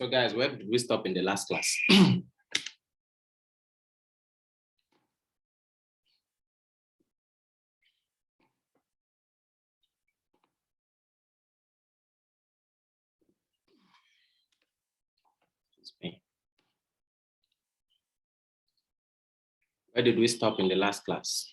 So guys, where did we stop in the last class? Where did we stop in the last class?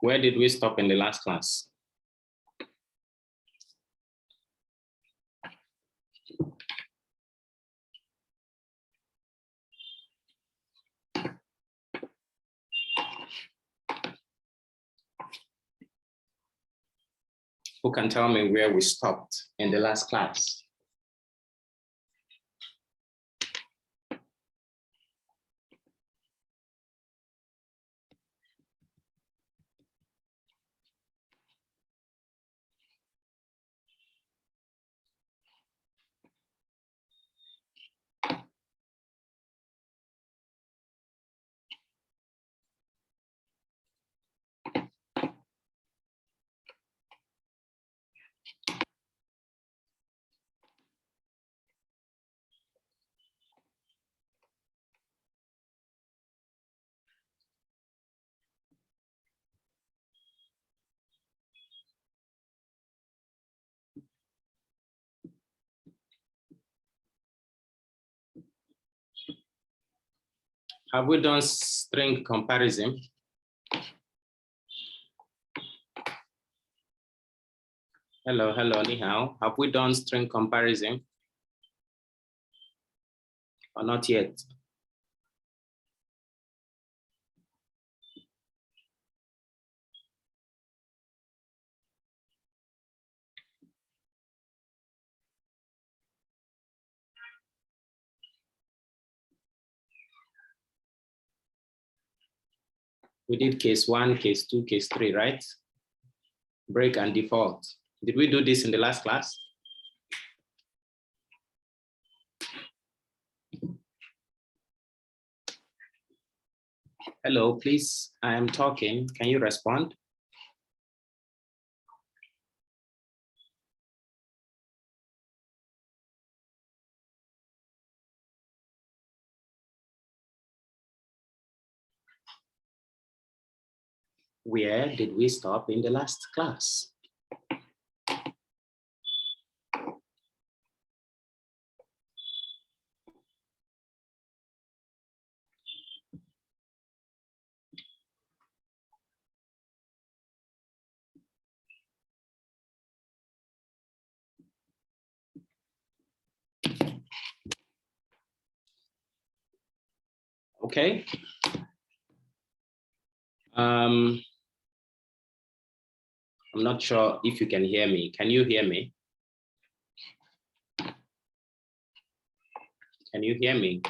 Where did we stop in the last class? Who can tell me where we stopped in the last class? Have we done string comparison? Hello, ni hao. Have we done string comparison? Or not yet? We did case 1, case 2, case 3, right? Break and default. Did we do this in the last class? Hello, please, I am talking. Can you respond? Where did we stop in the last class? Okay. I'm not sure if you can hear me. Can you hear me? Can you hear me?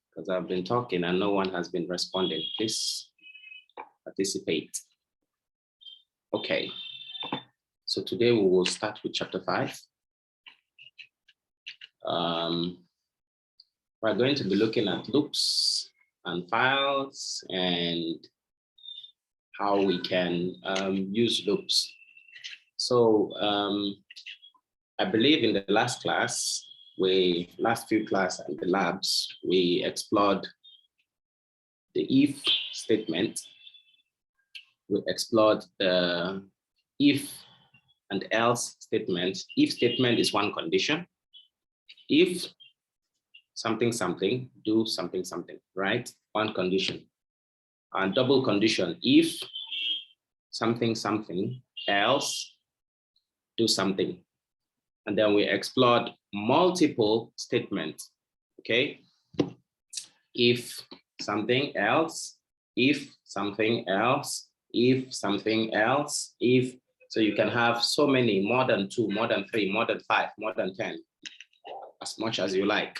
Because I've been talking and no one has been responding. Please participate. Okay. So today we will start with chapter 5. We're going to be looking at loops and files and how we can use loops. So I believe in the last class, last few classes and the labs, we explored the if statement. We explored the if and else statement. If statement is one condition. If something, something, do something, something, right? One condition. And double condition, if something, something, else, do something. And then we explored multiple statements, okay? If something else, if something else, if something else, if, so you can have so many, more than 2, more than 3, more than 5, more than 10, as much as you like.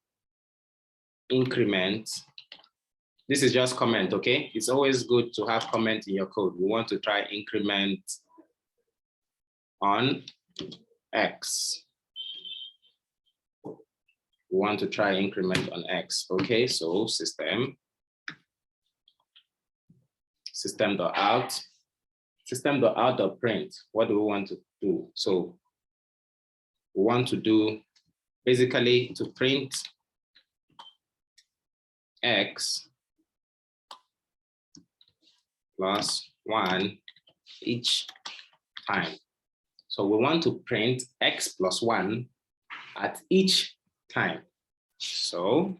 increment. This is just comment, okay? It's always good to have comment in your code. We want to try increment on X. We want to try increment on X. Okay, so system.out.print. What do we want to do? So we want to do basically to print X plus 1 each time. So we want to print X plus 1 at each time. So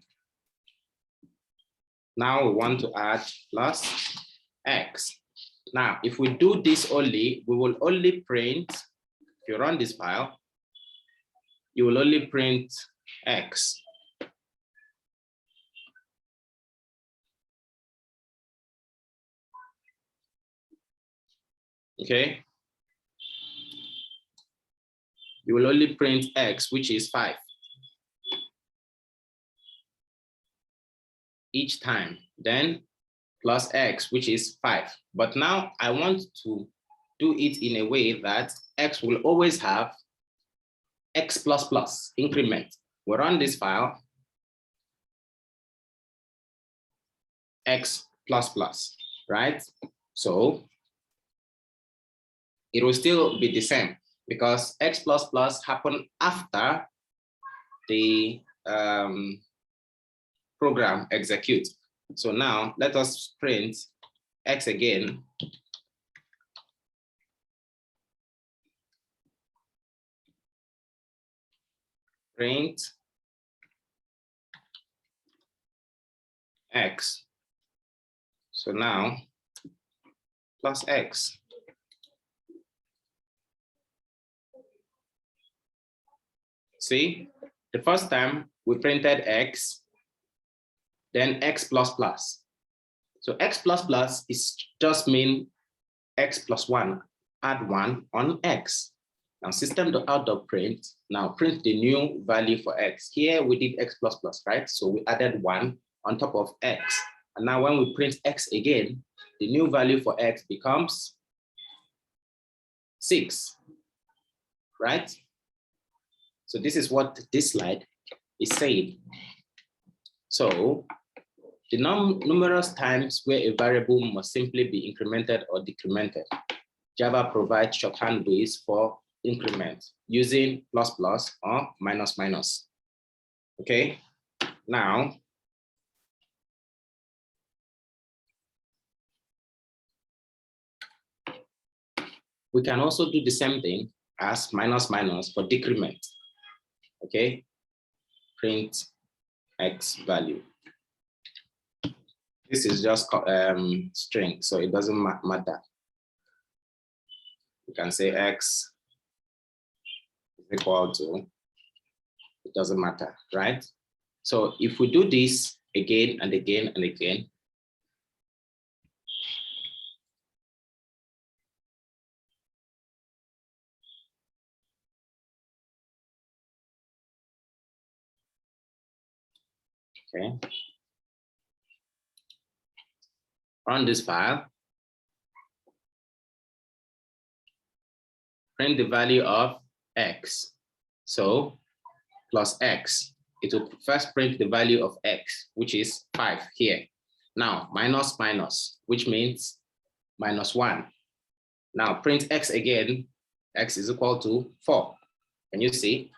now we want to add plus X. Now, if we do this only, we will only print, if you run this file, you will only print X. Okay. You will only print X, which is 5. Each time, then plus X, which is 5. But now I want to do it in a way that X will always have X plus plus increment. We run this file, X plus plus, right? So it will still be the same because X plus plus happened after the program executes. So now let us print X again. Print X. So now plus X. See, the first time we printed X, then X plus plus. So X plus plus is just mean X plus 1, add 1 on X. Now system.out.print, now print the new value for X. Here we did X plus plus, right? So we added 1 on top of X. And now when we print X again, the new value for X becomes 6, right? So this is what this slide is saying. So the numerous times where a variable must simply be incremented or decremented, Java provides shorthand ways for increment using plus plus or minus minus. Okay, now we can also do the same thing as minus minus for decrement. Okay, print X value. This is just string, so it doesn't matter. You can say X is equal to, it doesn't matter, right? So if we do this again and again and again, okay, run this file, print the value of X. So plus X, it will first print the value of X, which is 5 here. Now minus minus, which means minus 1. Now print X again, X is equal to 4. Can you see?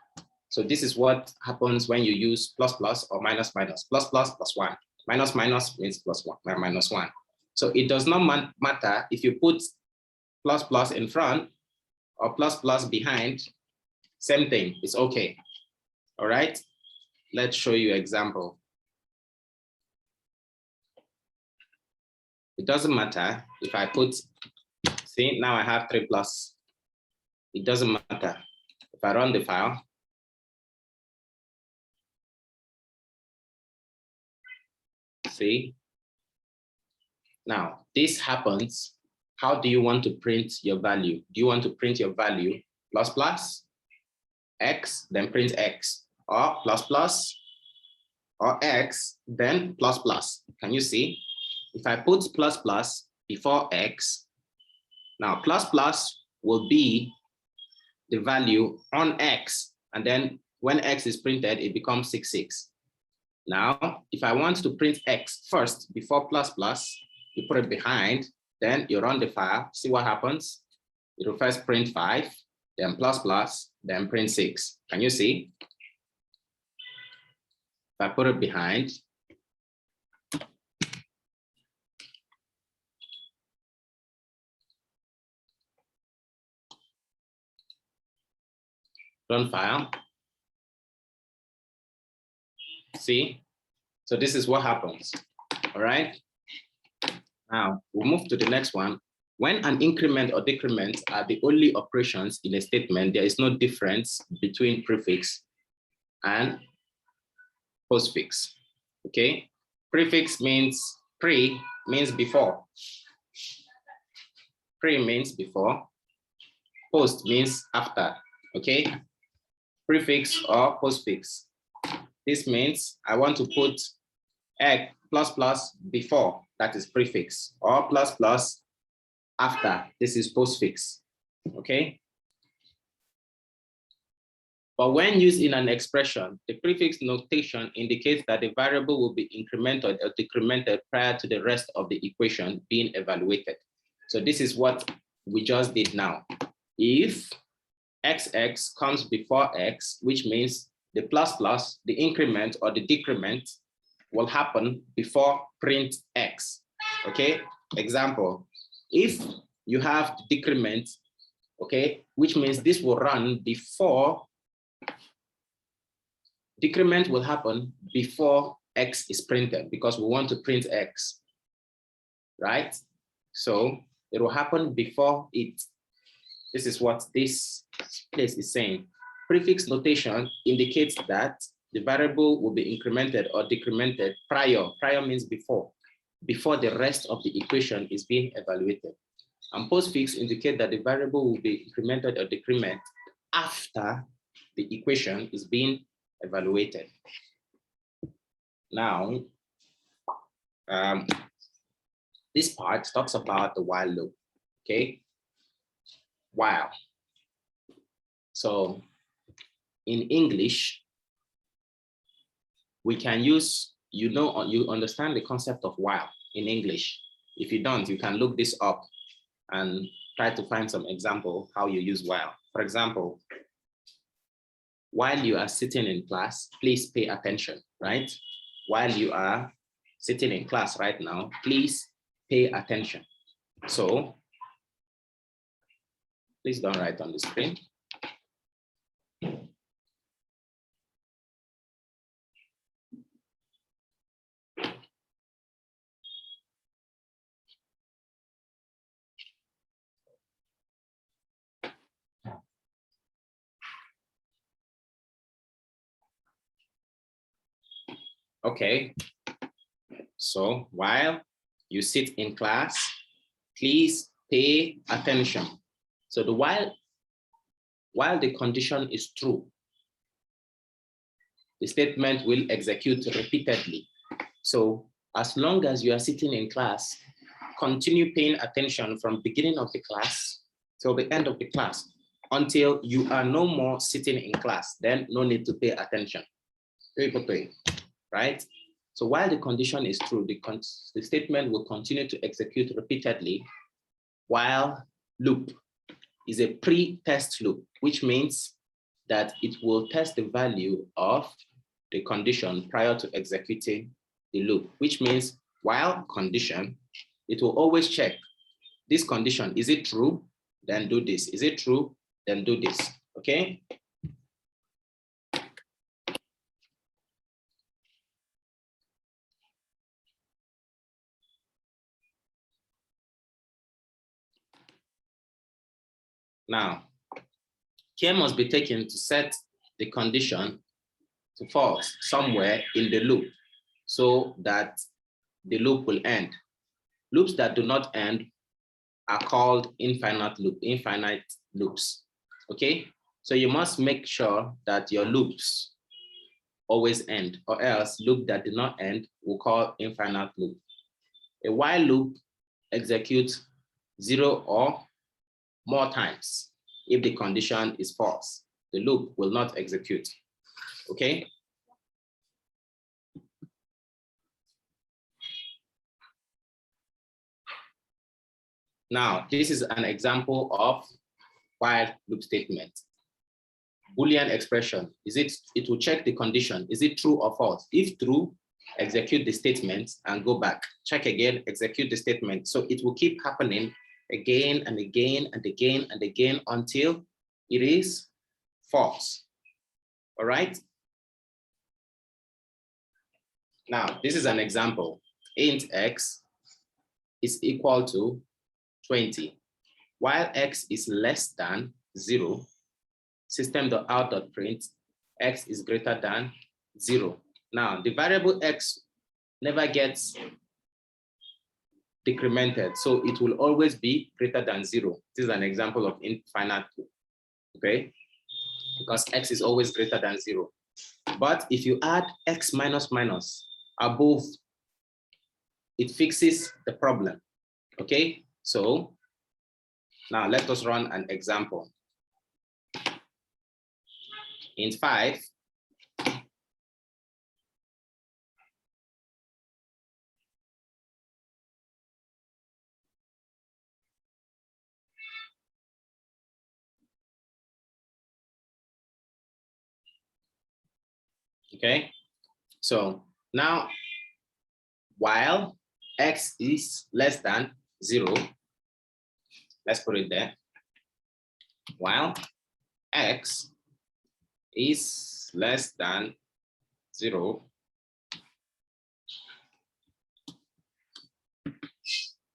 So this is what happens when you use plus plus or minus minus. Plus plus plus 1. Minus minus means plus 1, minus 1. So it does not matter if you put plus plus in front or plus plus behind, same thing, it's okay. All right, let's show you an example. It doesn't matter if I put, see, now I have 3 plus. It doesn't matter. If I run the file, see, now this happens. How do you want to print your value? Do you want to print your value plus plus X, then print X, or plus plus or X, then plus plus. Can you see? If I put plus plus before X, now plus plus will be the value on X. And then when X is printed, it becomes 66. Now, if I want to print X first before plus plus, you put it behind, then you run the file, see what happens. It will first print 5, then plus plus, then print 6. Can you see? If I put it behind, run file, see? So this is what happens, all right? Now, we'll move to the next one. When an increment or decrement are the only operations in a statement, there is no difference between prefix and postfix, okay? Prefix means pre means before. Pre means before. Post means after, okay? Prefix or postfix. This means I want to put X plus plus before, that is prefix, or plus plus after, this is postfix, okay? But when used in an expression, the prefix notation indicates that the variable will be incremented or decremented prior to the rest of the equation being evaluated. So this is what we just did now. If XX comes before X, which means the plus plus, the increment or the decrement will happen before print X, okay? Example, if you have the decrement, okay, which means this will run before, decrement will happen before X is printed because we want to print X, right? So it will happen before it. This is what this place is saying. Prefix notation indicates that the variable will be incremented or decremented prior. Prior means before the rest of the equation is being evaluated. And postfix indicate that the variable will be incremented or decremented after the equation is being evaluated. Now, this part talks about the while loop, okay? While. So in English, we can use, you understand the concept of while in English. If you don't, you can look this up and try to find some example how you use while. For example, while you are sitting in class, please pay attention, right? While you are sitting in class right now, please pay attention. So, please don't write on the screen. Okay, so while you sit in class, please pay attention. So the while the condition is true, the statement will execute repeatedly. So as long as you are sitting in class, continue paying attention from beginning of the class till the end of the class until you are no more sitting in class. Then no need to pay attention. Right? So while the condition is true, the statement will continue to execute repeatedly. While loop is a pre-test loop, which means that it will test the value of the condition prior to executing the loop, which means while condition, it will always check this condition. Is it true? Then do this. Is it true? Then do this, okay? Now, care must be taken to set the condition to false somewhere in the loop so that the loop will end. Loops that do not end are called infinite loops, okay? So you must make sure that your loops always end, or else loop that did not end we'll call infinite loop. A while loop executes 0 or more times. If the condition is false, the loop will not execute. Okay. Now, this is an example of while loop statement. Boolean expression, it will check the condition. Is it true or false? If true, execute the statement and go back. Check again, execute the statement. So it will keep happening again and again and again and again until it is false. All right. Now, this is an example. Int x is equal to 20. While x is less than 0, system.out.print x is greater than 0. Now, the variable x never gets decremented, so it will always be greater than 0. This is an example of infinite loop, okay? Because x is always greater than 0. But if you add x minus minus above, it fixes the problem, okay? So now let us run an example. Int 5 okay, so now while x is less than 0, let's put it there. While x is less than 0,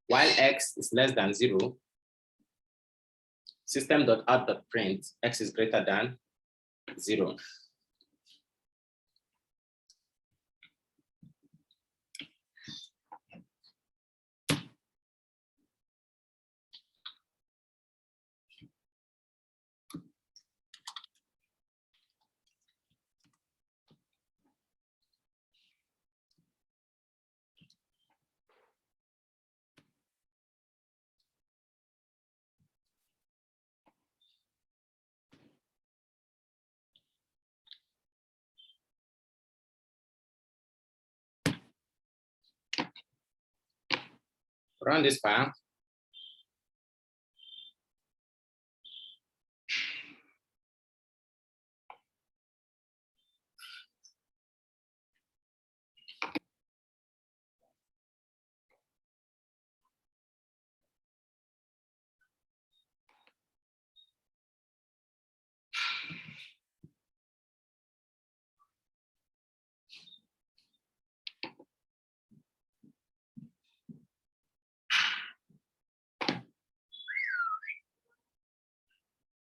while x is less than 0, system.out.print x is greater than 0. Run this file.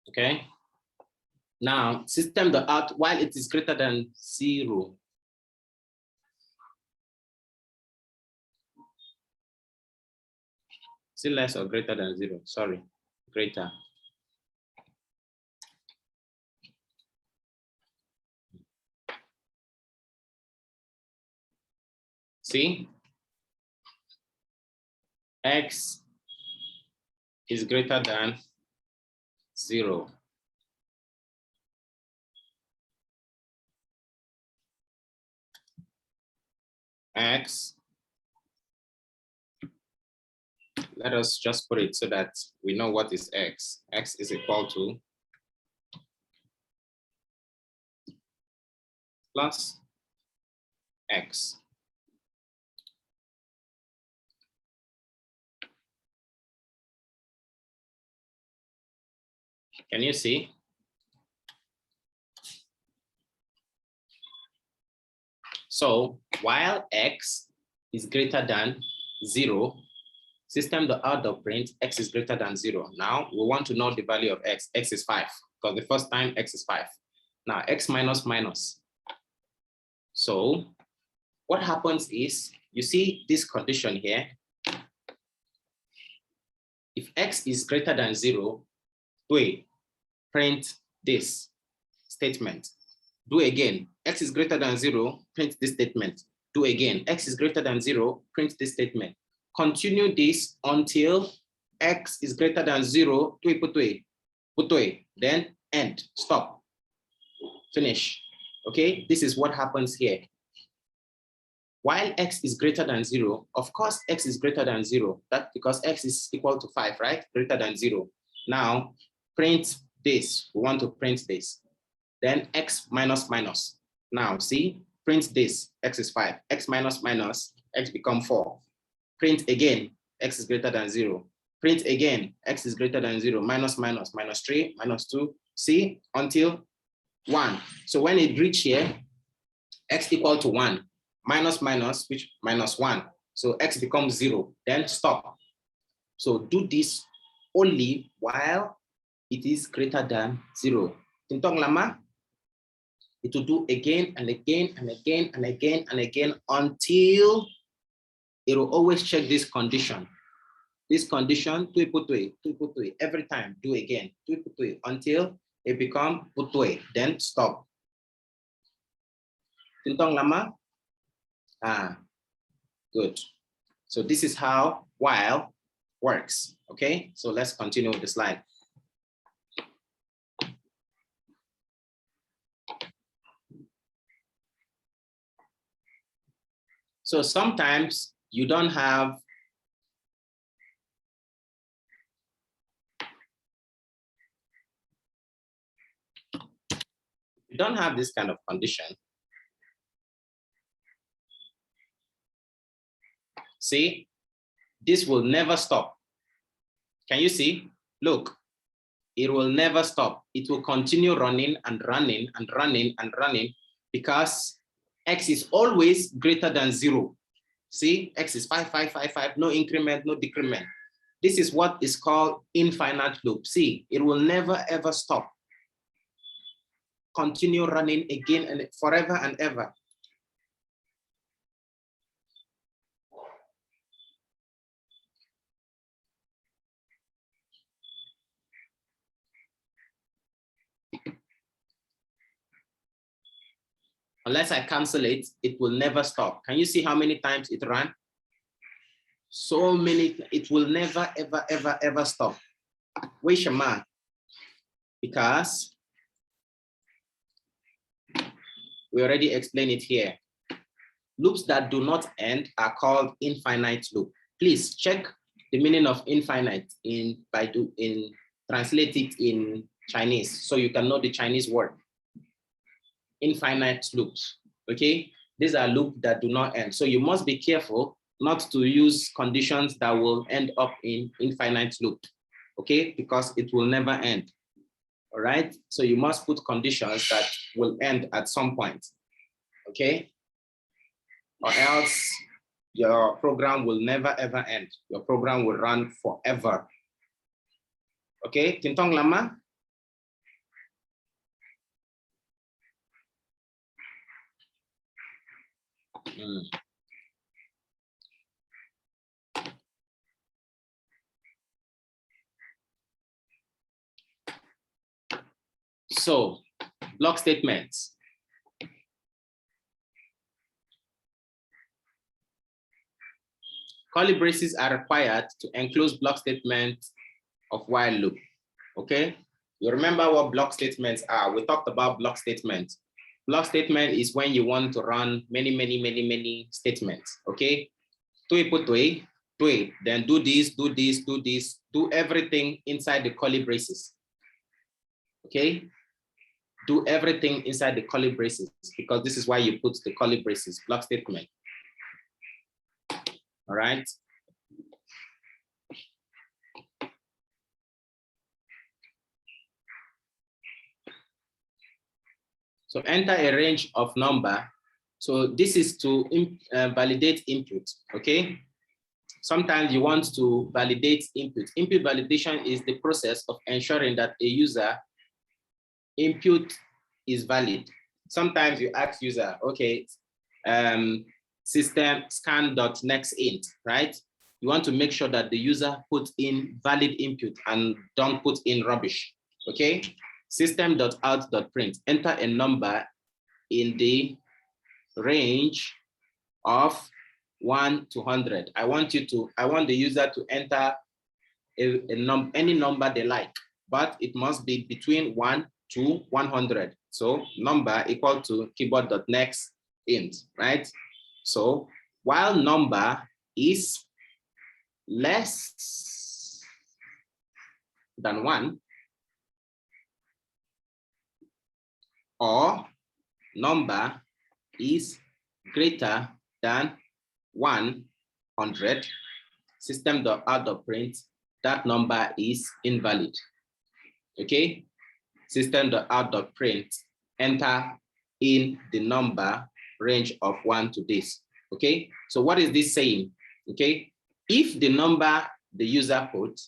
Okay. Now, system.out, while it is greater than 0, still less or greater than 0, sorry, greater. See, x is greater than 0. X, let us just put it so that we know what is x. X is equal to plus x. Can you see? So while x is greater than 0, system.out.print x is greater than 0. Now we want to know the value of x. X is 5, because the first time x is 5. Now x minus minus. So what happens is, you see this condition here. If x is greater than 0, we print this statement. Do again. X is greater than 0, print this statement. Do again. X is greater than 0, print this statement. Continue this until X is greater than 0, then end, stop, finish. Okay, this is what happens here. While X is greater than 0, of course, X is greater than 0. That's because X is equal to 5, right? Greater than 0. Now, print this. We want to print this. Then X minus minus. Now, see, print this. X is 5. X minus minus, X become 4. Print again. X is greater than 0. Print again. X is greater than 0. Minus minus, minus 3, minus 2. See, until 1. So when it reach here, X equal to 1. Minus minus, which minus 1. So X becomes 0, then stop. So do this only while it is greater than 0. Tintong lama, it will do again and again and again and again and again until it will always check this condition. This condition, every time, do again, until it becomes putwe, then stop. Tintong lama? Good. So this is how while works. Okay, so let's continue with the slide. So sometimes you don't have this kind of condition. See, this will never stop. Can you see? Look, it will never stop. It will continue running and running and running and running because X is always greater than 0. See, X is 5, 5, 5, 5, no increment, no decrement. This is what is called infinite loop. See, it will never ever stop. Continue running again and forever and ever. Unless I cancel it, it will never stop. Can you see how many times it ran? So many, it will never, ever, ever, ever stop. Wait, Shema, because we already explained it here. Loops that do not end are called infinite loop. Please check the meaning of infinite translate it in Chinese so you can know the Chinese word. Infinite loops, okay? These are loops that do not end. So you must be careful not to use conditions that will end up in infinite loop, okay? Because it will never end, all right? So you must put conditions that will end at some point, okay? Or else your program will never ever end. Your program will run forever. Okay, Tintong lama? So, block statements. Curly braces are required to enclose block statements of while loop, okay? You remember what block statements are. We talked about block statements. Block statement is when you want to run many statements, okay? Then do this, do everything inside the curly braces, okay? Do everything inside the curly braces because this is why you put the curly braces, block statement. All right. So enter a range of number. So this is to validate input, okay? Sometimes you want to validate input. Input validation is the process of ensuring that a user input is valid. Sometimes you ask user, okay, system scan.nextInt, right? You want to make sure that the user puts in valid input and don't put in rubbish, okay? System.out.print, enter a number in the range of 1 to 100. I want the user to enter any number they like, but it must be between 1 to 100. So number equal to keyboard.next int, right? So while number is less than 1, or number is greater than 100, system.out.print, that number is invalid. Okay, system.out.print, enter in the number range of 1 to this. Okay, so what is this saying? Okay, if the number the user put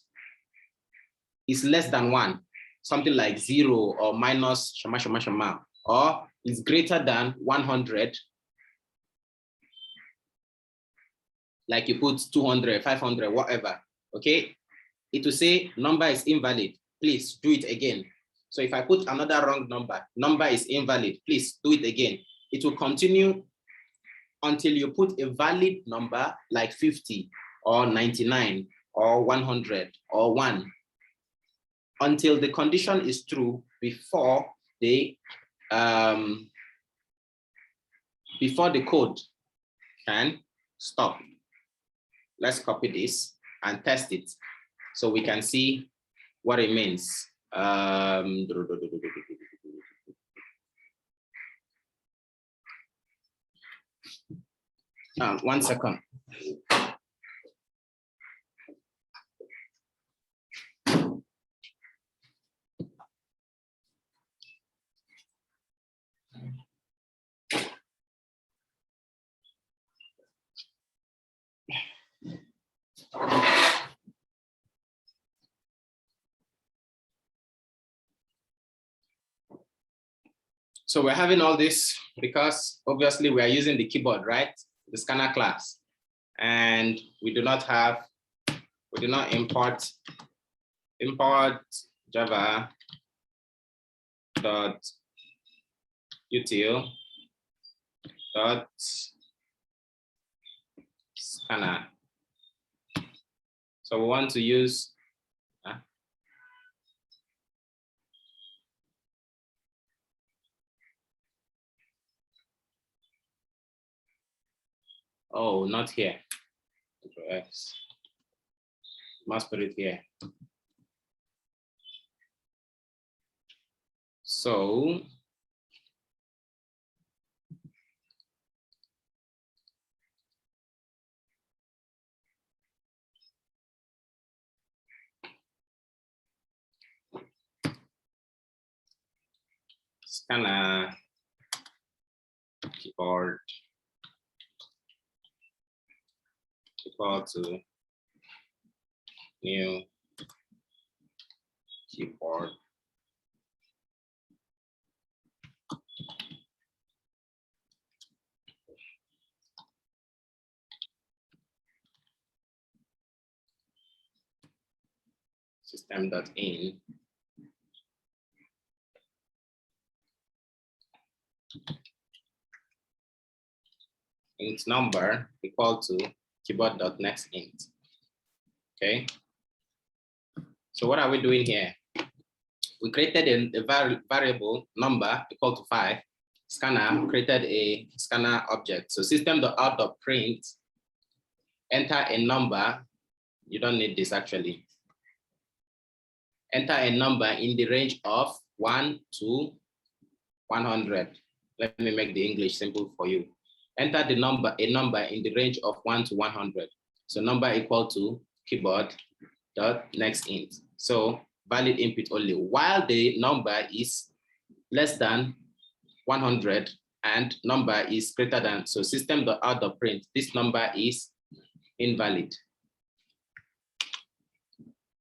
is less than 1, something like 0 or minus shama shama shama, or is greater than 100, like you put 200, 500, whatever, okay, it will say number is invalid, please do it again. So if I put another wrong number, number is invalid, please do it again. It will continue until you put a valid number like 50 or 99 or 100 or 1, until the condition is true before the code can stop. Let's copy this and test it so we can see what it means. 1 second. So we're having all this because obviously we are using the keyboard, right? The scanner class. And we do not import java dot util dot scanner. So we want to use oh, not here. X. Must put it here. So scanner keyboard equal to new keyboard system.in int number equal to keyboard.next int. Okay. So what are we doing here? We created a variable number equal to 5. Scanner created a scanner object. So system.out.print, enter a number. You don't need this actually. Enter a number in the range of 1 to 100. Let me make the English simple for you. Enter a number in the range of 1 to 100. So number equal to keyboard.next int. So valid input only, while the number is less than 100 and number is greater than, so system.out.print, this number is invalid.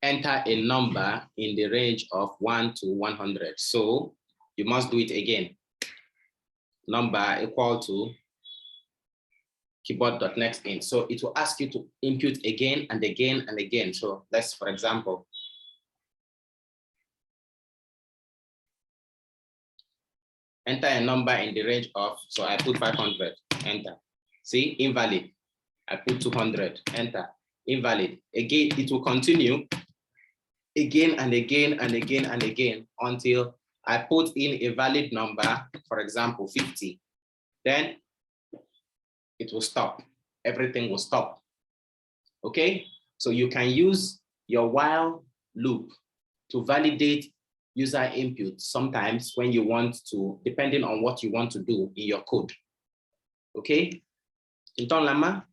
Enter a number in the range of 1 to 100. So you must do it again. Number equal to keyboard.next int. So it will ask you to input again and again and again. So let's, for example, enter a number in the range of, so I put 500, enter. See, invalid. I put 200, enter. Invalid. Again, it will continue again and again and again and again until I put in a valid number, for example, 50. Then it will stop. Everything will stop. Okay? So you can use your while loop to validate user input sometimes when you want to, depending on what you want to do in your code. Okay? Então, Lama.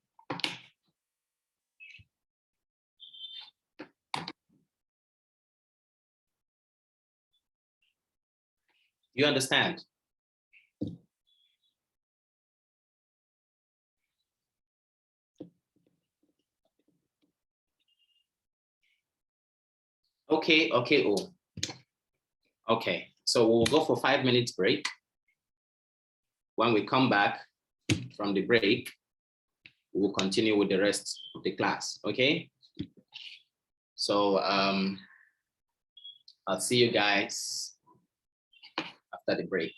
You understand? Okay, okay, oh. Okay, so we'll go for 5 minutes break. When we come back from the break, we'll continue with the rest of the class, okay? So I'll see you guys after the break.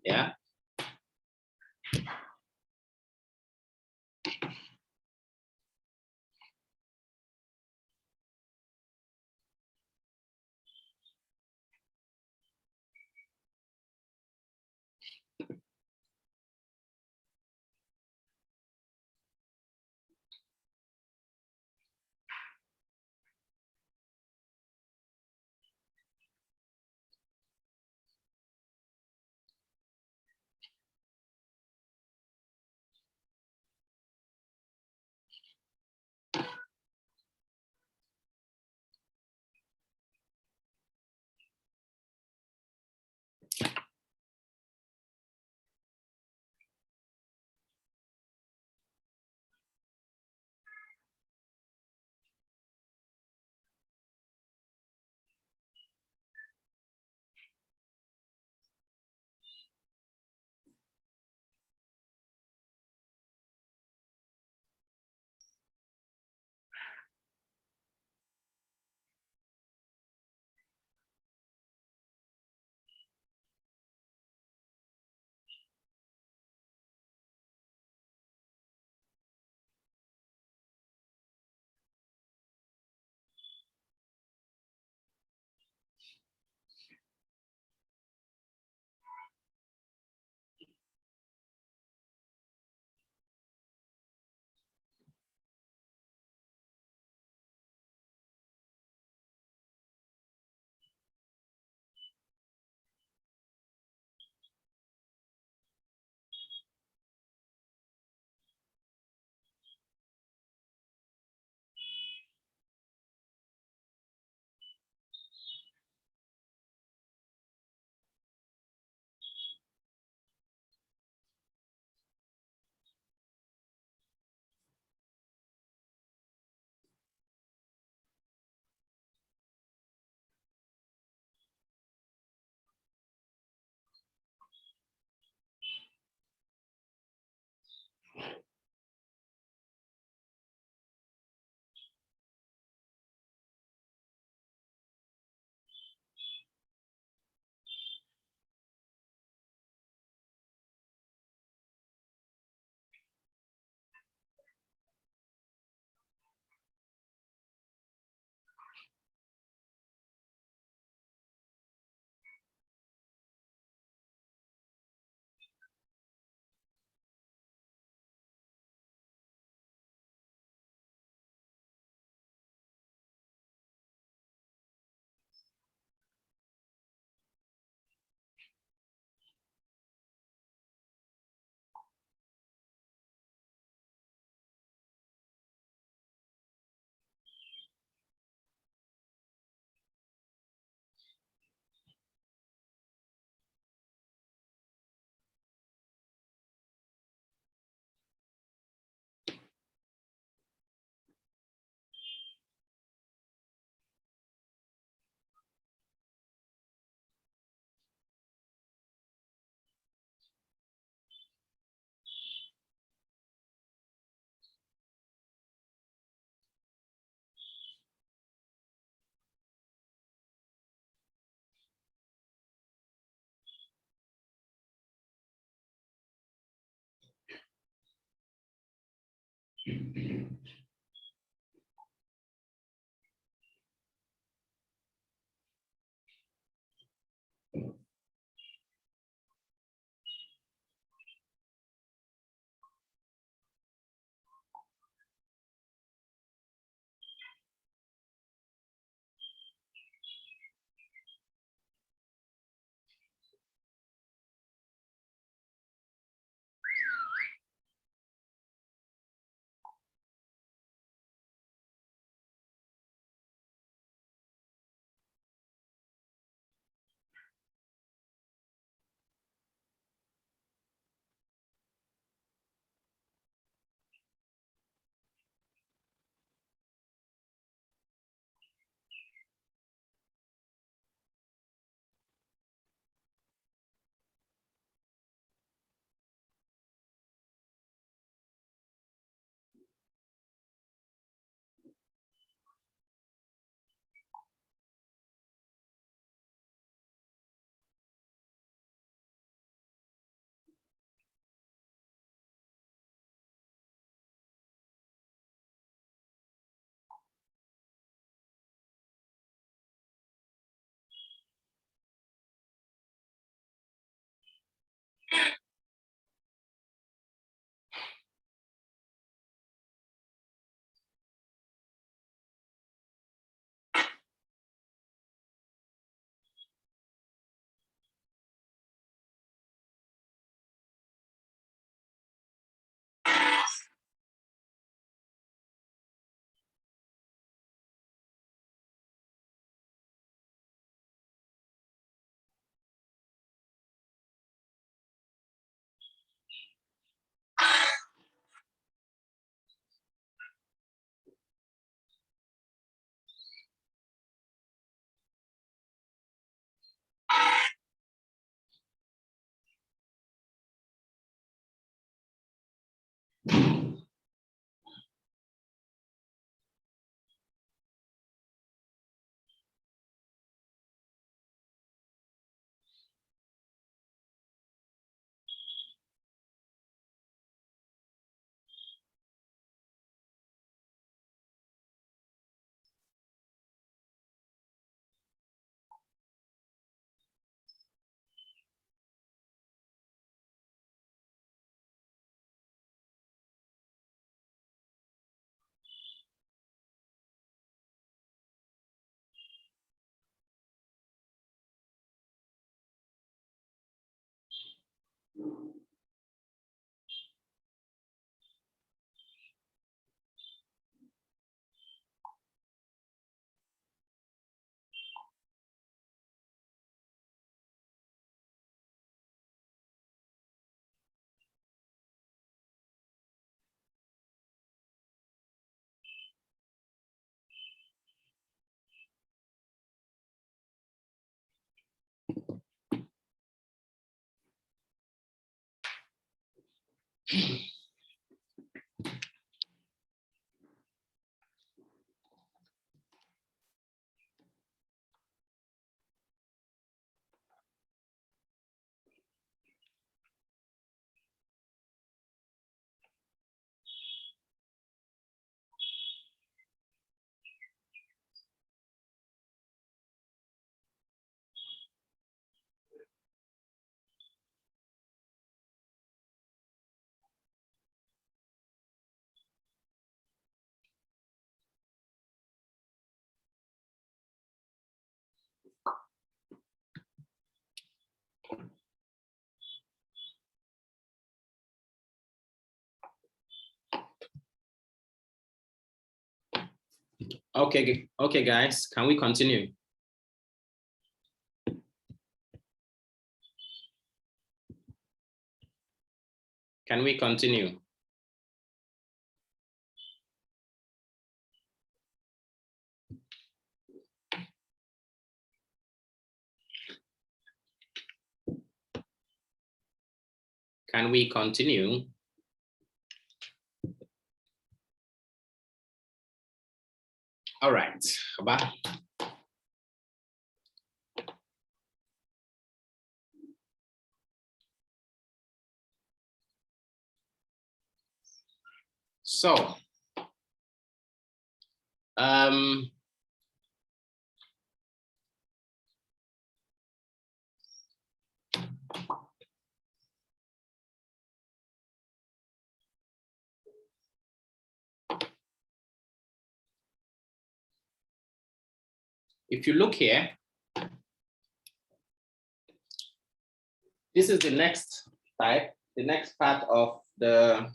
Yeah? Okay, guys, can we continue? Can we continue? Can we continue? All right, bye. So, if you look here, this is the next type, the next part of the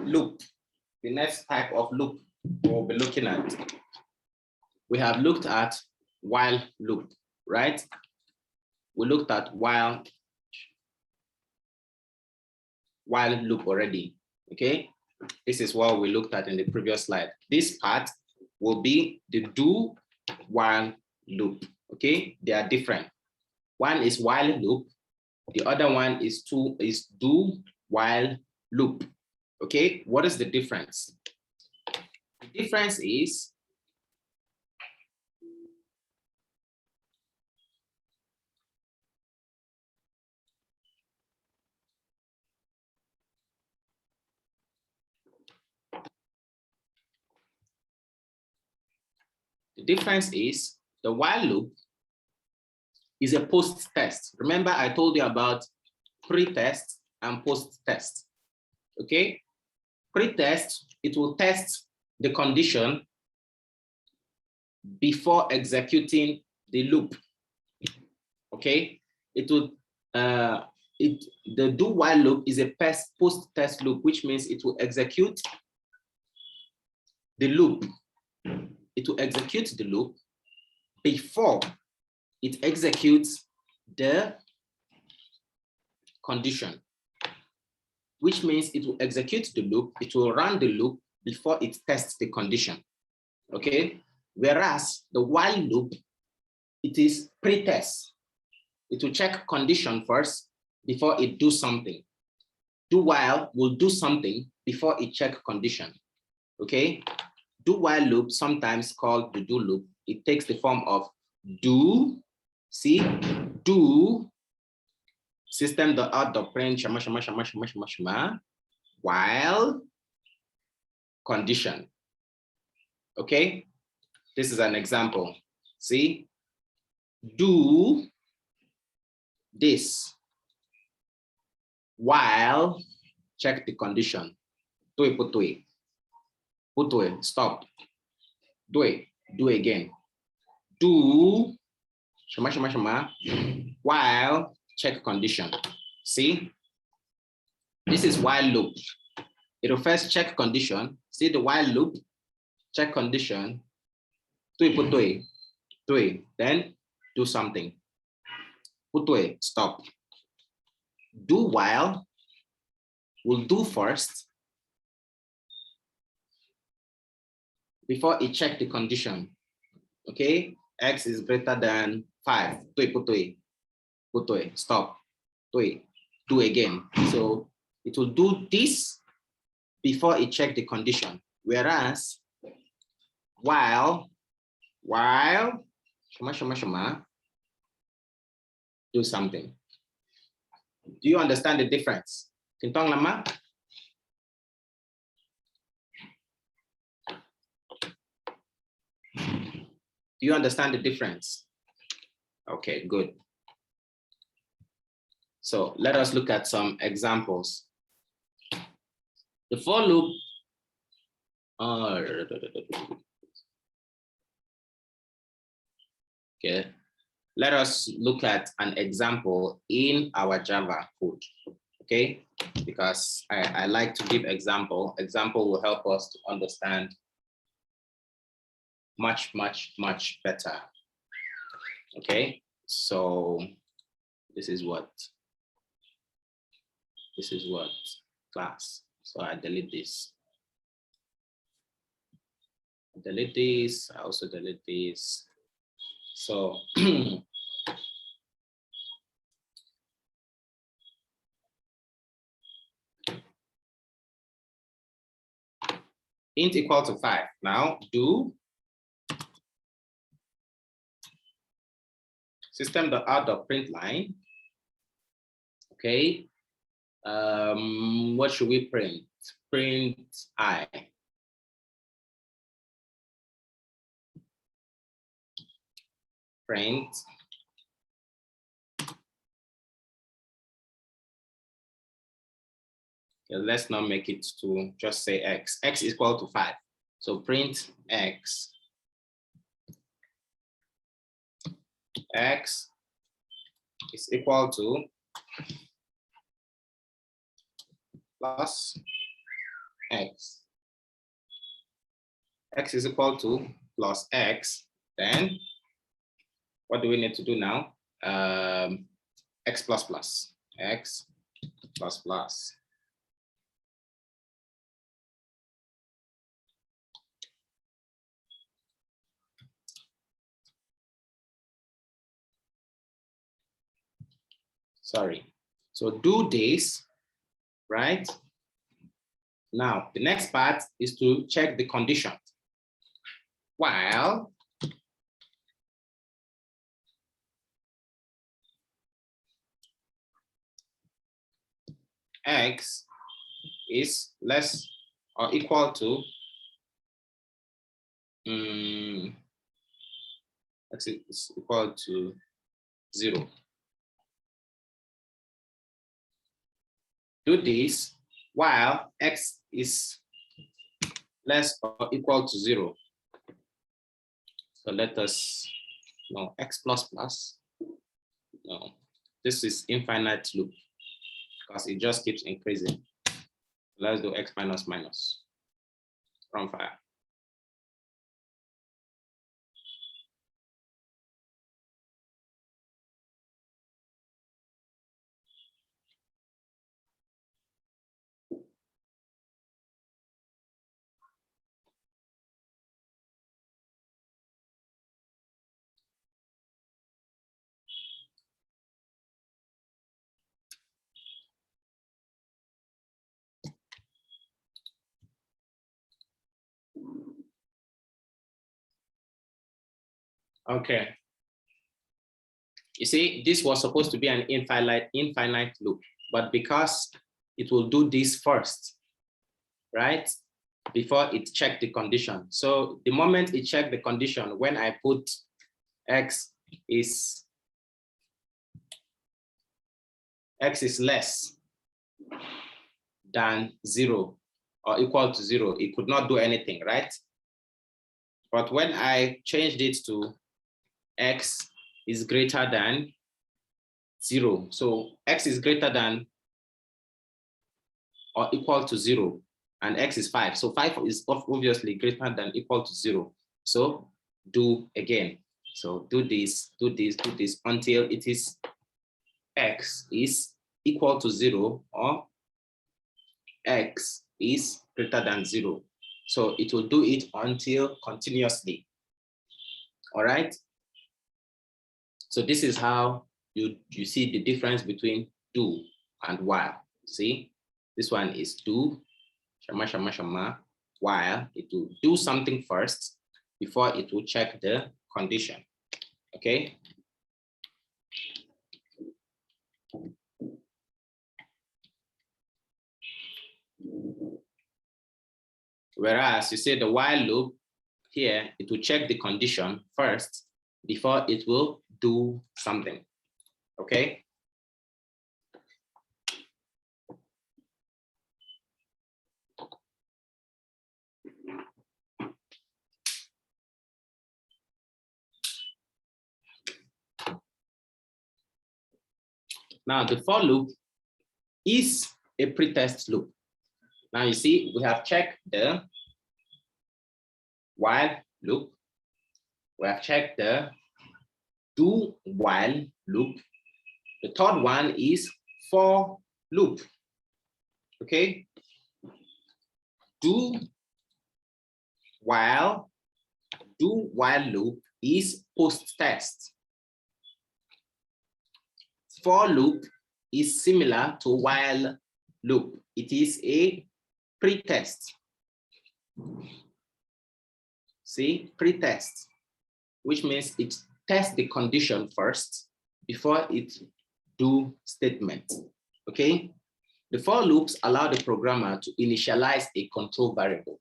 loop, the next type of loop we'll be looking at. We have looked at while loop, right? We looked at while loop already, okay? This is what we looked at in the previous slide. This part will be the do while loop, okay? They are different. One is while loop, the other one is do while loop, okay? What is the difference? The difference is the while loop is a post-test. Remember, I told you about pre-test and post-test, okay? Pre-test, it will test the condition before executing the loop, okay? It will, the do while loop is a post-test loop, which means it will execute the loop. It will execute the loop before it executes the condition, which means it will execute the loop, it will run the loop before it tests the condition, okay? Whereas the while loop, it is pre-test. It will check condition first before it do something. Do while will do something before it check condition, okay? Do while loop, sometimes called the do loop, it takes the form of do, see, do, system.out.print, while condition, okay? This is an example, see, do this while check the condition, stop, do again, do while check condition. See, this is while loop. It will first check condition. See the while loop, check condition, then do something, stop. Do while will do first before it check the condition, okay? X is greater than 5, stop, do again. So it will do this before it check the condition. Whereas while do something. Do you understand the difference? Tintong lama? Do you understand the difference? Okay, good. So let us look at some examples. The for loop, okay. Let us look at an example in our Java code, okay? Because I like to give example. Example will help us to understand much better, okay? So this is what class. So I delete this. Delete this, I also delete this. So int equal to 5. Now do system.out.println. Okay. What should we print? print I. Print let's not make it to just say X. X is equal to 5. So print X. X is equal to plus X. X is equal to plus X. Then what do we need to do now? X plus plus. X plus plus. Sorry. So do this, right? Now, the next part is to check the condition. While X is less or equal to X is equal to 0. Do this while X is less or equal to 0. So let us, no, X plus plus. No, this is infinite loop because it just keeps increasing. Let's do X minus minus. Run fire. Okay. You see, this was supposed to be an infinite loop, but because it will do this first, right? Before it checked the condition. So the moment it checked the condition, when I put X is less than 0 or equal to 0, it could not do anything, right? But when I changed it to X is greater than 0, so X is greater than or equal to 0, and X is 5. So 5 is obviously greater than equal to 0. So do again. So do this, do this, do this until it is X is equal to 0 or X is greater than 0. So it will do it until continuously. All right. So this is how you see the difference between do and while. See, this one is do, shama, shama, shama, while it will do something first before it will check the condition. Okay. Whereas you say the while loop here, it will check the condition first before it will do something. Okay. Now the for loop is a pretest loop. Now you see, we have checked the while loop. We have checked the do while loop. The third one is for loop. Okay. Do while loop is post test. For loop is similar to while loop. It is a pre-test. See, pre-test, which means it tests the condition first before it do statement. Okay. The for loops allow the programmer to initialize a control variable,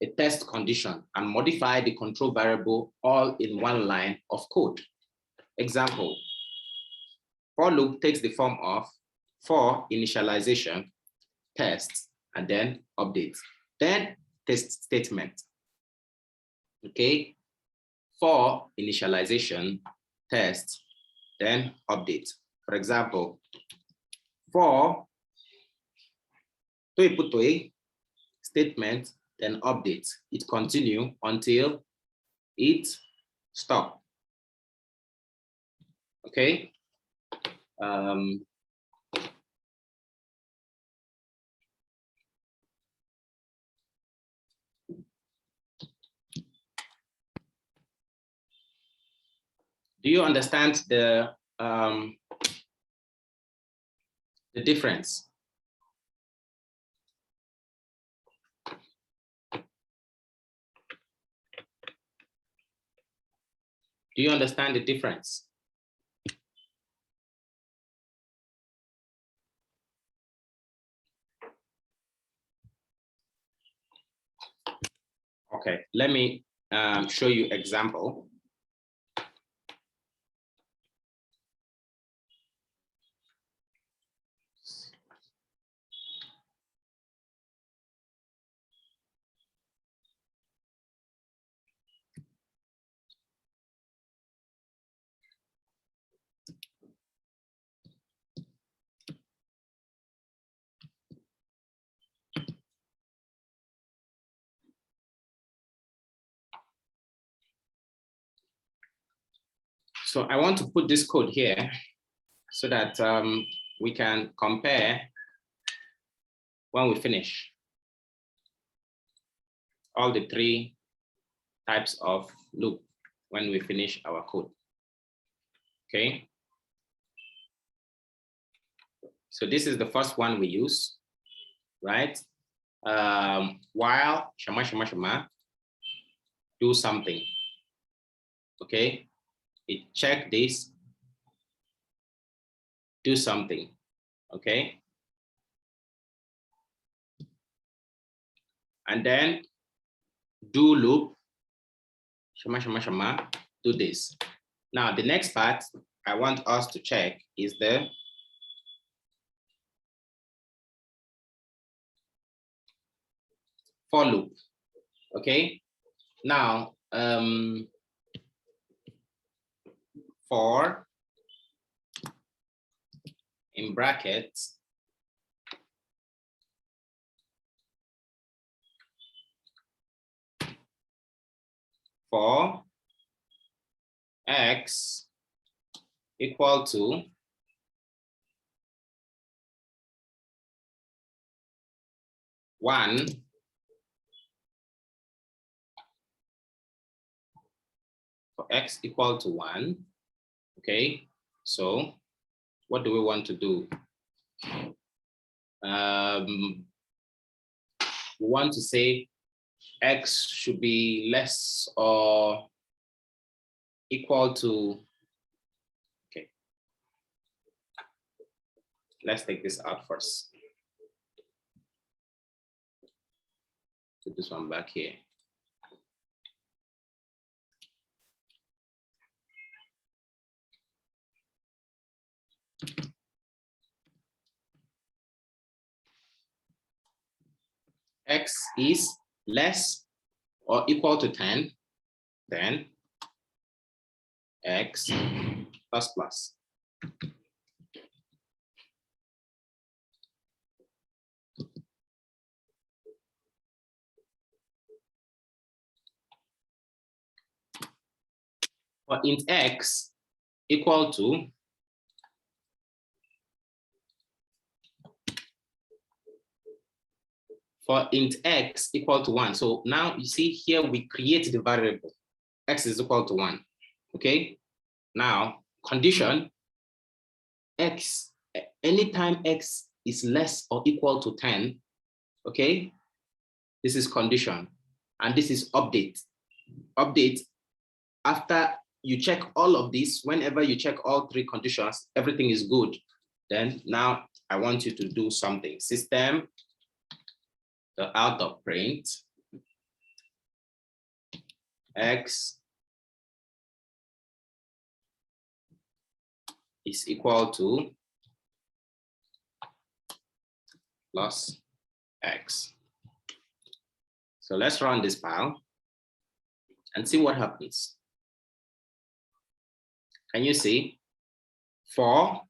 a test condition, and modify the control variable all in one line of code. Example, for loop takes the form of for initialization, test, and then update, then test statement. Okay, for initialization, test, then update. For example, for toy statement, then update. It continue until it stop. Okay. Do you understand the difference? Do you understand the difference? Okay, let me show you example. So I want to put this code here so that we can compare when we finish all the three types of loop when we finish our code. Okay. So this is the first one we use, right? While shama, do something. Okay. It check this, do something. Okay. And then do loop, shama, do this. Now the next part I want us to check is the for loop. Okay. Now for in brackets for x equal to one, for x equal to 1. Okay, so what do we want to do? We want to say x should be less or equal to, okay, let's take this out first. Put this one back here. X is less or equal to 10, then x plus plus. For int x equal to int x equal to 1. So now you see here we create the variable x is equal to 1. Okay. Now condition x, anytime x is less or equal to 10. Okay. This is condition and this is update. Update after you check all of this, whenever you check all three conditions, everything is good. Then now I want you to do something. System, the out of print, x is equal to plus x. So let's run this file and see what happens. Can you see? For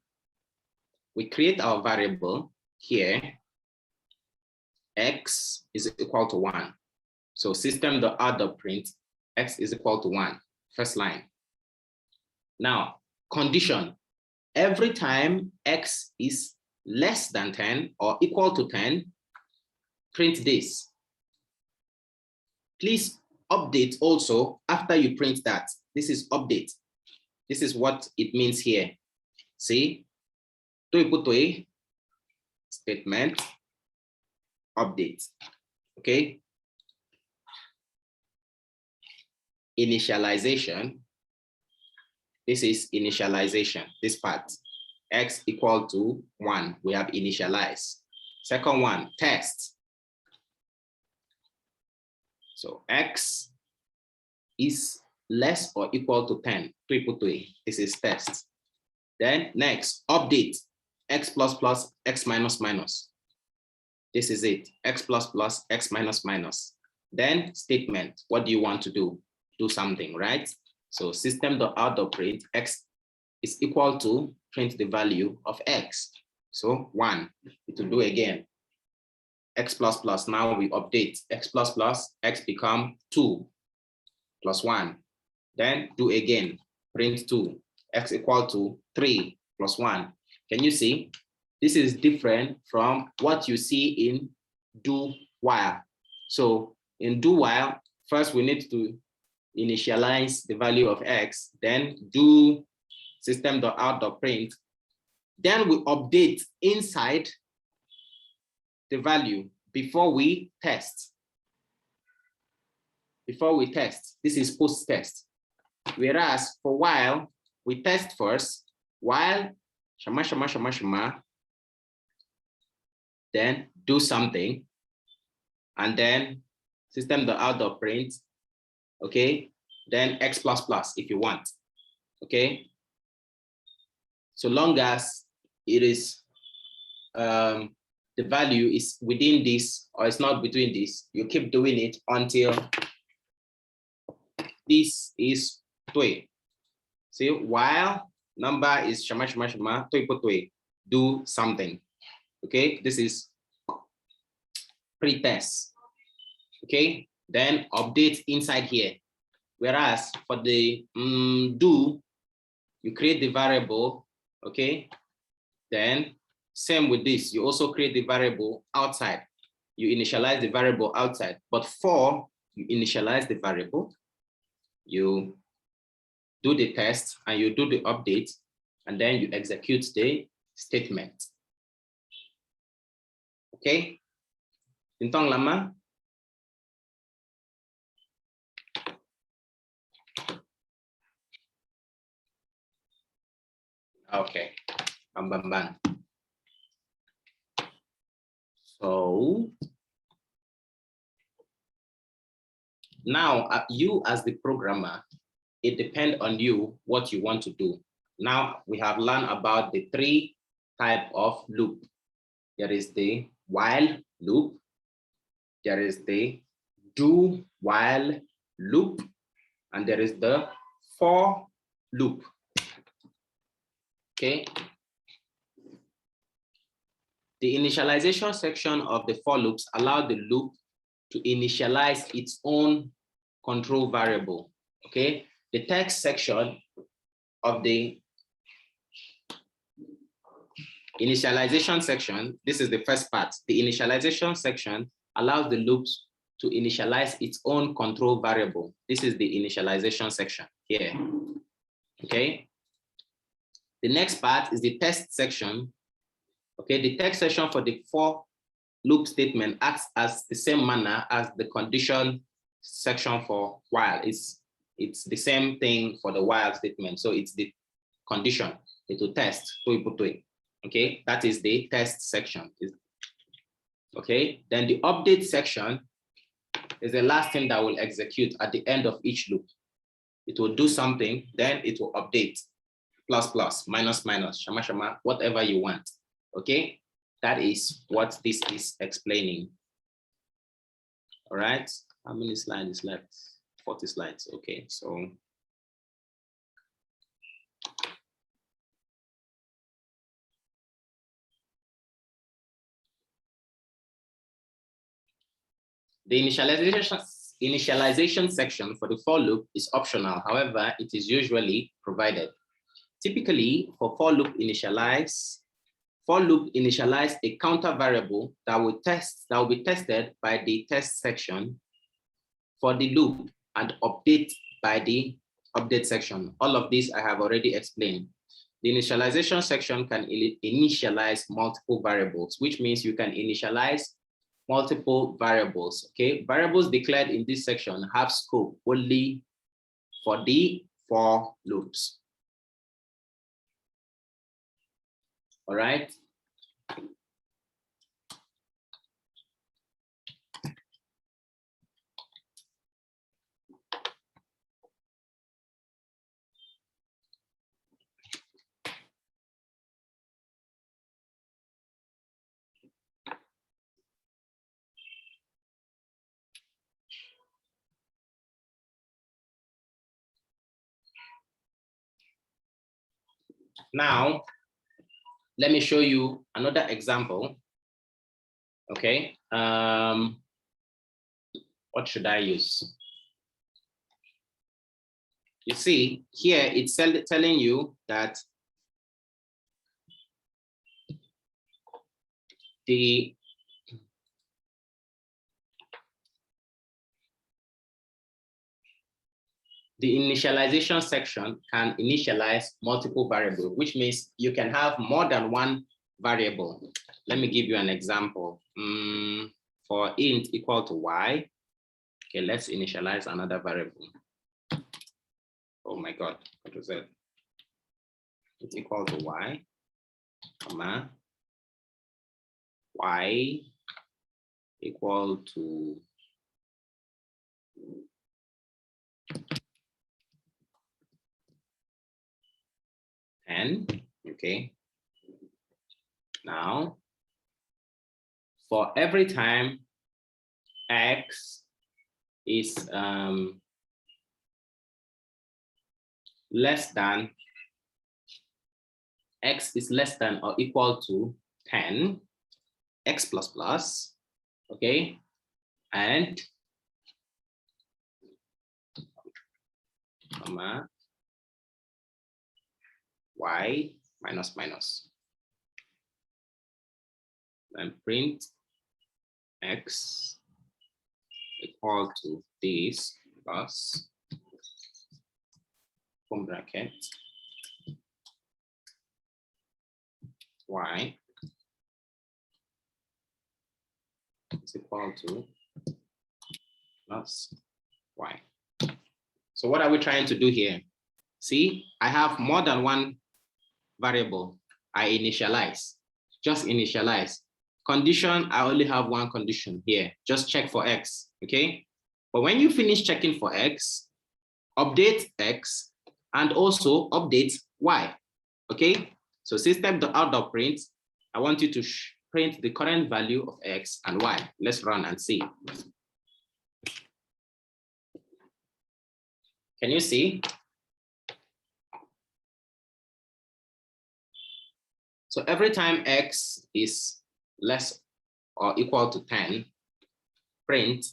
we create our variable here, x is equal to 1. So system.out.print x is equal to 1, first line. Now, condition, every time x is less than 10 or equal to 10, print this. Please update also after you print that. This is update. This is what it means here. See, statement, update, okay? Initialization, this is initialization, this part, x equal to 1, we have initialized. Second one, test. So x is less or equal to 10, this is test. Then next, update, x plus plus, x minus minus. This is it, x plus plus, x minus minus. Then statement, what do you want to do? Do something, right? So system.out.print x is equal to print the value of x. So 1, it will do again. X plus plus, now we update, x plus plus, x become 2 plus 1. Then do again, print 2, x equal to 3 plus 1. Can you see? This is different from what you see in do while. So in do while, first we need to initialize the value of x, then do system.out.print, then we update inside the value before we test. Before we test, this is post-test. Whereas for while, we test first, while shama, then do something, and then system.out.print, okay, then x plus plus if you want, okay. So long as it is the value is within this or it's not between this, you keep doing it until this is 2. See, while number is shama, do something. Okay, this is pre-test. Okay, then update inside here. Whereas for the do, you create the variable, okay? Then same with this, you also create the variable outside. You initialize the variable outside, but for you initialize the variable, you do the test and you do the update, and then you execute the statement. Okay? Intong lama? Okay. Bambang. So now you as the programmer, it depends on you what you want to do. Now we have learned about the 3 types of loop. There is the while loop, there is the do while loop, and there is the for loop. Okay. The initialization section of the for loops allow the loop to initialize its own control variable. Okay. The text section of the initialization section, this is the first part. The initialization section allows the loops to initialize its own control variable. This is the initialization section here. Okay. The next part is the test section. Okay, the text section for the for loop statement acts as the same manner as the condition section for while. It's the same thing for the while statement. So it's the condition, it will test. Okay, that is the test section. Okay, then the update section is the last thing that will execute at the end of each loop. It will do something, then it will update, plus, plus, minus, minus, shama, shama, whatever you want. Okay, that is what this is explaining. All right, how many slides is left? 40 slides. Okay, so the initialization section for the for loop is optional. However, it is usually provided. Typically, for for loop initialize a counter variable that will be tested by the test section for the loop and update by the update section. All of this I have already explained. The initialization section can initialize multiple variables, which means you can initialize multiple variables. Okay, variables declared in this section have scope only for the for loops. All right. Now, let me show you another example. Okay. What should I use? You see, here it's telling you that the initialization section can initialize multiple variables, which means you can have more than one variable. Let me give you an example. For int equal to y, okay, let's initialize another variable. Oh my God, what was that? It's equal to y, comma, y equal to 10, okay. Now, for every time x is less than or equal to 10, x plus plus, okay, and comma y minus minus, and print x equal to this plus from bracket y is equal to plus y. So what are we trying to do here? See, I have more than one variable. I initialize, just initialize. Condition, I only have one condition here. Just check for x, okay? But when you finish checking for x, update x and also update y, okay? So system.out.print, I want you to print the current value of x and y. Let's run and see. Can you see? So every time x is less or equal to 10, print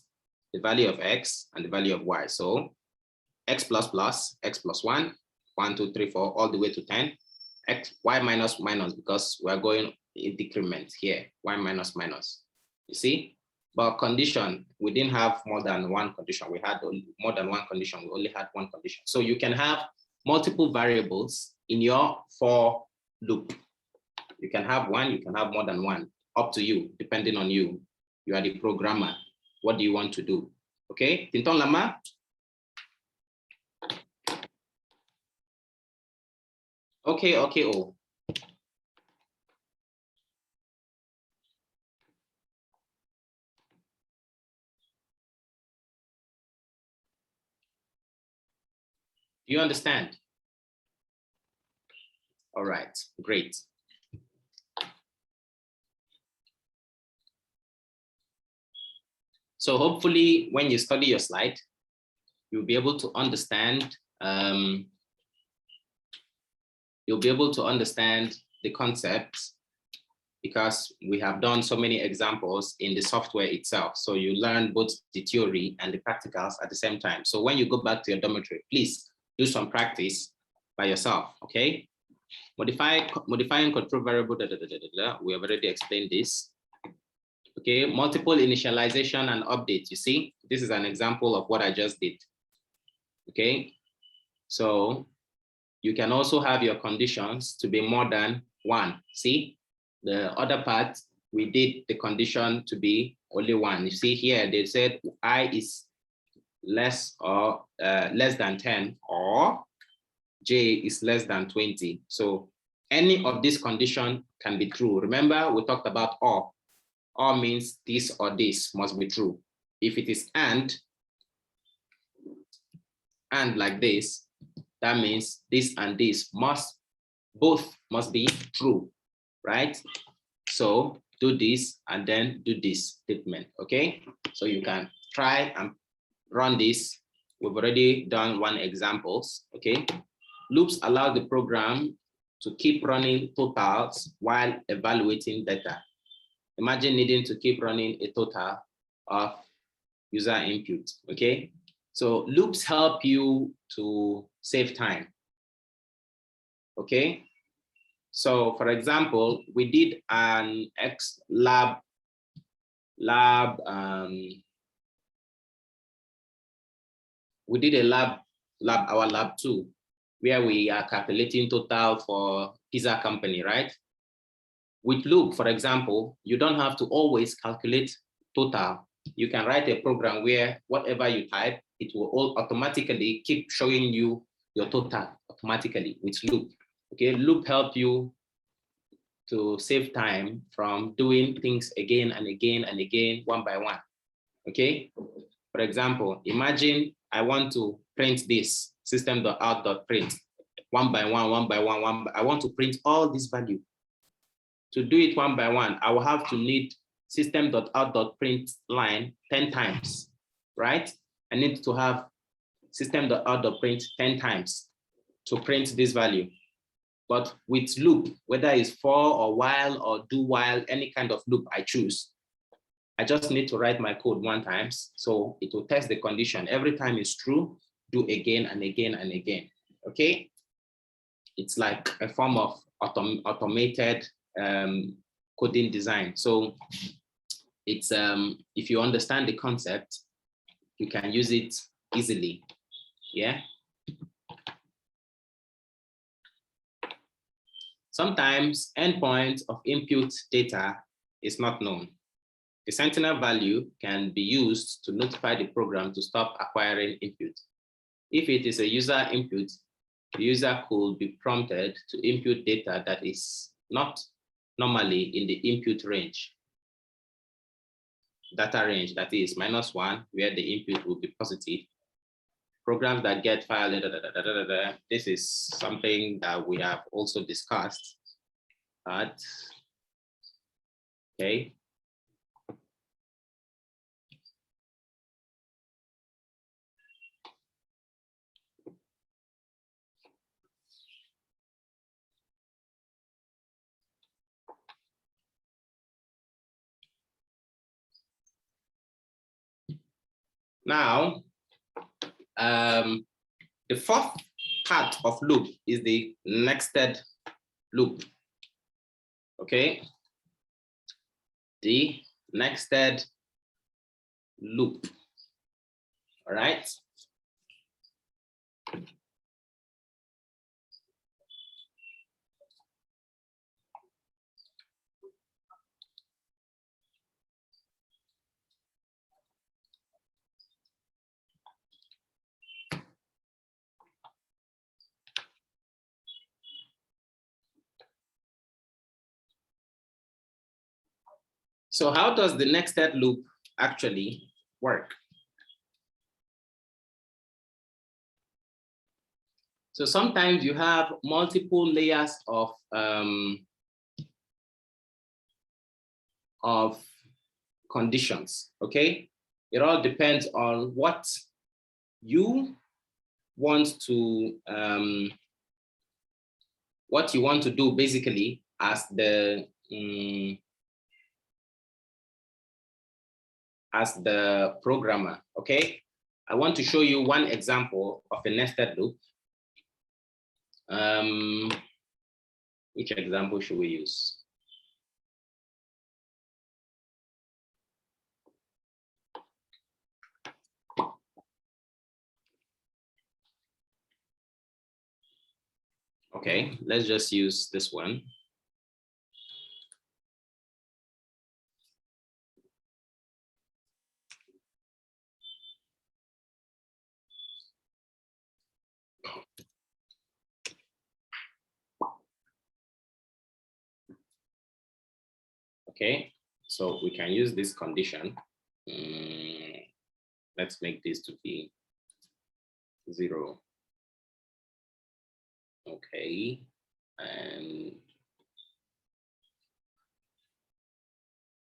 the value of x and the value of y. So x plus plus, x plus 1, 1, 2, 3, 4, all the way to 10, x, y minus minus, because we're going in decrement here, y minus minus. You see? But condition, we didn't have more than one condition. We had more than one condition. We only had one condition. So you can have multiple variables in your for loop. You can have one, you can have more than one, up to you, depending on you. You are the programmer. What do you want to do? Okay, Tinton Lama? Okay, oh. Do you understand? All right, great. So hopefully when you study your slide, you'll be able to understand the concepts, because we have done so many examples in the software itself. So you learn both the theory and the practicals at the same time. So when you go back to your dormitory, please do some practice by yourself, okay? Modifying control variable, we have already explained this. Okay, multiple initialization and update. You see, this is an example of what I just did. Okay, so you can also have your conditions to be more than one. See, the other part, we did the condition to be only one. You see here, they said I is less than 10, or J is less than 20. So any of these conditions can be true. Remember, we talked about or. Or means this or this must be true. If it is and like this, that means this and this both must be true, right? So do this and then do this statement, okay? So you can try and run this. We've already done one examples, okay? Loops allow the program to keep running totals while evaluating data. Imagine needing to keep running a total of user input, okay? So loops help you to save time, okay? So for example, we did an we did a our lab 2, where we are calculating total for pizza company, right? With loop, for example, you don't have to always calculate total. You can write a program where whatever you type, it will all automatically keep showing you your total automatically with loop. Okay, loop help you to save time from doing things again and again and again, one by one. Okay, for example, imagine I want to print this system.out.print one by one. I want to print all this value. To do it one by one, I will have to need system.out.print line 10 times, right? I need to have system.out.print 10 times to print this value. But with loop, whether it's for or while or do while, any kind of loop I choose, I just need to write my code one time. So it will test the condition. Every time it's true, do again and again and again, okay? It's like a form of automated coding design. So it's if you understand the concept, you can use it easily. Yeah. Sometimes endpoint of input data is not known. The sentinel value can be used to notify the program to stop acquiring input. If it is a user input, the user could be prompted to input data that is not normally in the input range. Data range, that is -1, where the input will be positive. Programs that get file, this is something that we have also discussed. But, okay. Now, the fourth part of loop is the nested loop. Okay, the nested loop. All right. So how does the nested loop actually work? So sometimes you have multiple layers of conditions, okay? It all depends on what you want to do basically as the programmer, okay? I want to show you one example of a nested loop. Which example should we use? Okay, let's just use this one. Okay, so we can use this condition. Let's make this to be 0. Okay, and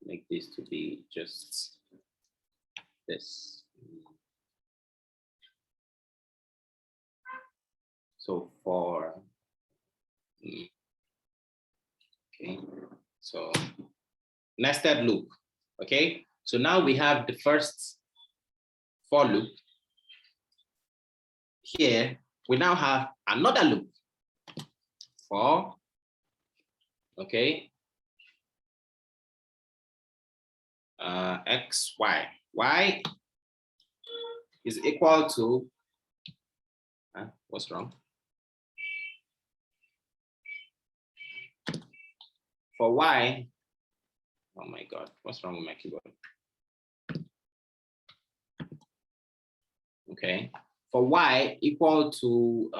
make this to be just this. So for, okay, so nested loop, okay? So now we have the first for loop. Here, we now have another loop for, okay, x, y. Y is equal to, what's wrong? For y, oh my God, what's wrong with my keyboard? Okay, for y equal to,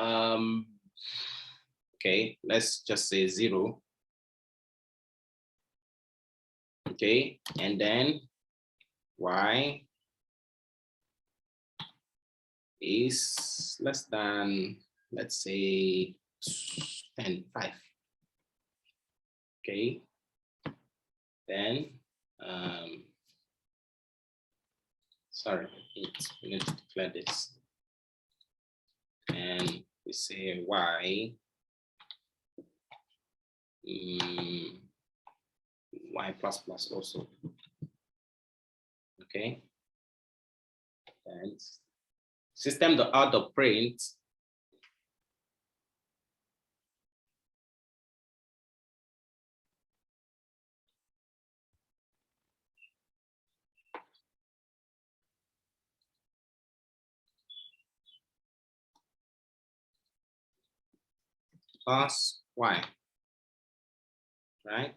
okay, let's just say 0. Okay, and then y is less than, let's say, 5. Okay, then, sorry, we need to declare this. And we say y, y plus plus also. Okay, and system.out.print plus y, right?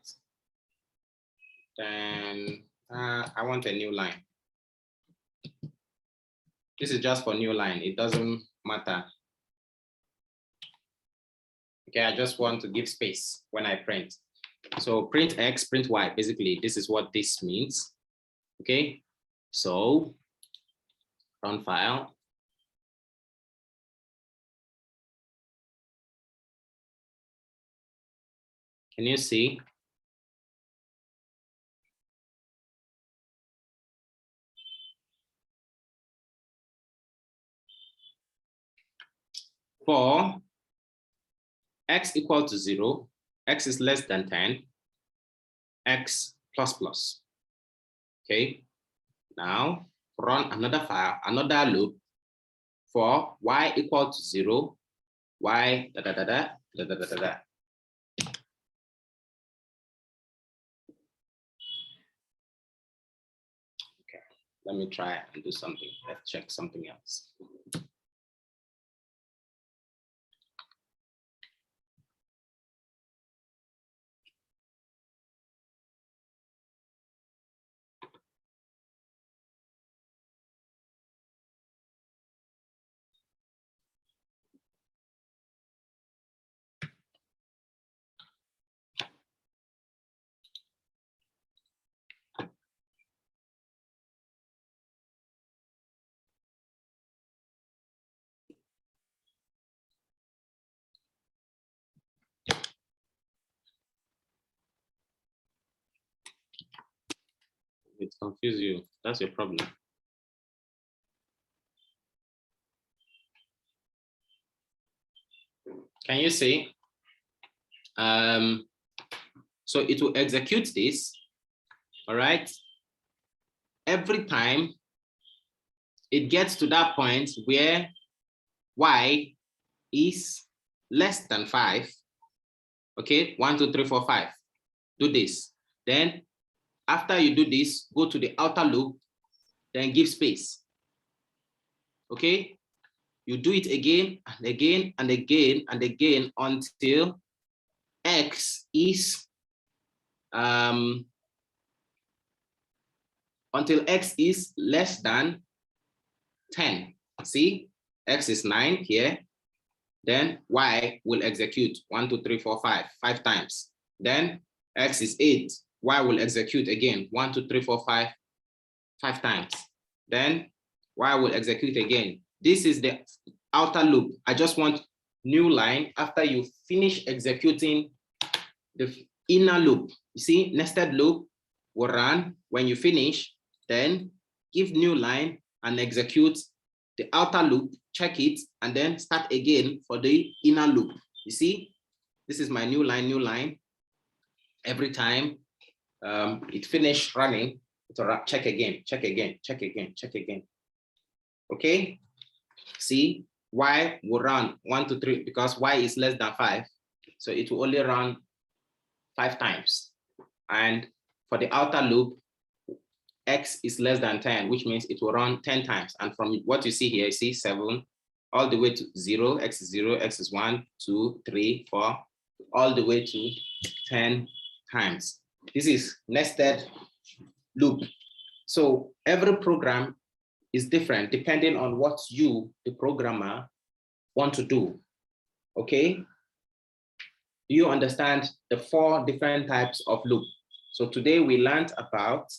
Then I want a new line. This is just for new line. It doesn't matter. Okay, I just want to give space when I print. So print x, print y. Basically, this is what this means. Okay, so run file. Can you see? For x equal to 0, x is less than 10, x plus plus. Okay, now run another file, another loop for y equal to 0, y da da da da da da da da da. Okay, let me try and do something. Let's check something else. it confuses you. That's your problem. Can you see? So it will execute this, all right? Every time it gets to that point where y is less than 5, okay? 1, 2, 3, 4, 5. Do this. Then after you do this, go to the outer loop, then give space. Okay? You do it again and again and again and again until x is less than 10. See, x is 9 here. Then y will execute 1, 2, 3, 4, 5 times. Then x is 8. Y will execute again 1, 2, 3, 4, 5 times. Then y will execute again. This is the outer loop. I just want new line after you finish executing the inner loop. You see, nested loop will run. When you finish, then give new line and execute the outer loop, check it, and then start again for the inner loop. You see, this is my new line. Every time it finished running, it'll check again. Okay, see, y will run 1, 2, 3 because y is less than 5. So it will only run 5 times. And for the outer loop, x is less than 10, which means it will run 10 times. And from what you see here, you see 7 all the way to 0, x is 0, x is 1, 2, 3, 4, all the way to 10 times. This is nested loop. So every program is different depending on what you, the programmer, want to do. Okay? Do you understand the 4 different types of loop? So today we learned about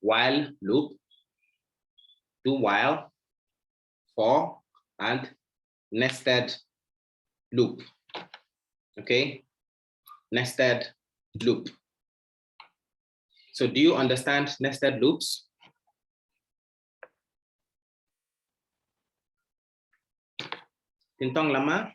while loop, do while, for, and nested loop. Okay, nested loop. So do you understand nested loops? Tintong lama?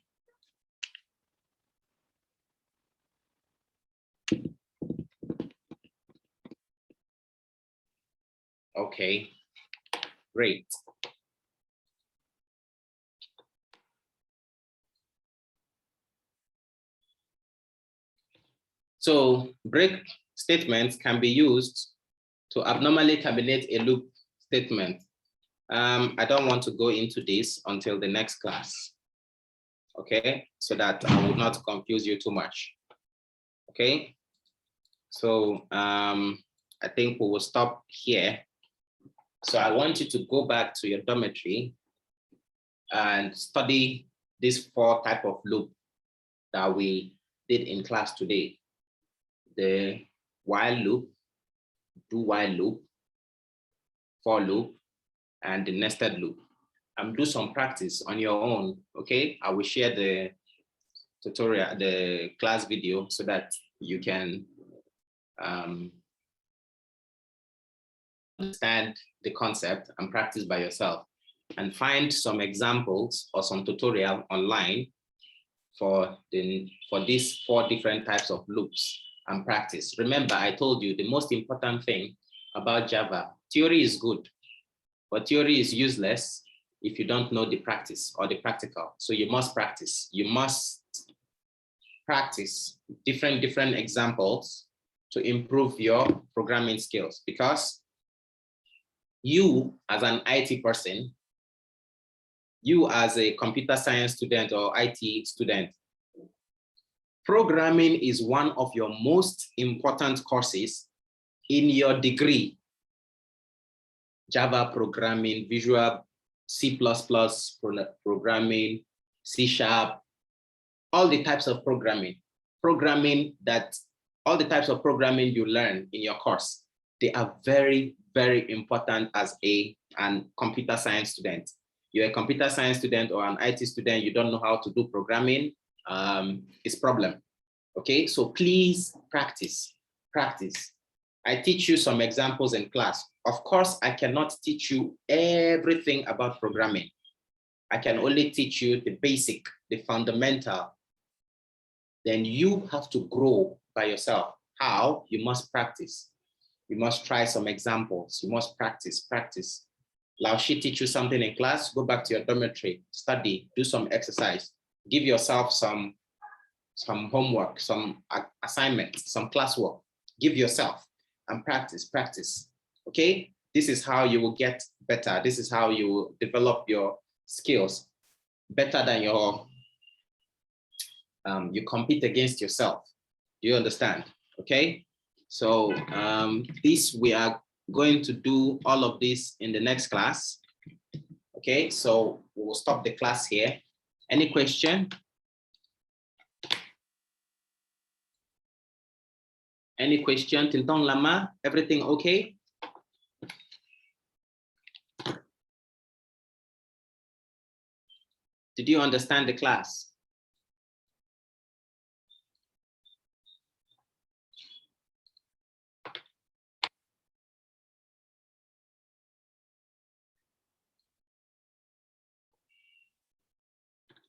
Okay, great. So break statements can be used to abnormally terminate a loop statement. I don't want to go into this until the next class, okay? So that I will not confuse you too much, okay? So I think we will stop here. So I want you to go back to your dormitory and study these 4 types of loop that we did in class today. The while loop, do while loop, for loop, and the nested loop. Do some practice on your own, okay? I will share the tutorial, the class video, so that you can understand the concept and practice by yourself, and find some examples or some tutorial online for these 4 different types of loops and practice. Remember, I told you the most important thing about Java, theory is good, but theory is useless if you don't know the practice or the practical. So you must practice. You must practice different examples to improve your programming skills, because you as an IT person, you as a computer science student or IT student, programming is one of your most important courses in your degree. Java programming, Visual C++ programming, C#, all the types of programming all the types of programming you learn in your course, they are very, very important as an computer science student. You're a computer science student or an IT student, you don't know how to do programming, it's a problem. Okay, so please practice. I teach you some examples in class. Of course, I cannot teach you everything about programming. I can only teach you the basic, the fundamental. Then you have to grow by yourself. How? You must practice. You must try some examples. You must practice. Lao she teach you something in class, go back to your dormitory, study, do some exercise, give yourself some homework, some assignments, some classwork. Give yourself and practice. Okay? This is how you will get better. This is how you will develop your skills better than your, you compete against yourself. Do you understand? Okay? So this, we are going to do all of this in the next class. Okay, so we will stop the class here. Any question? Any question? Tintong Lama, everything okay? Did you understand the class?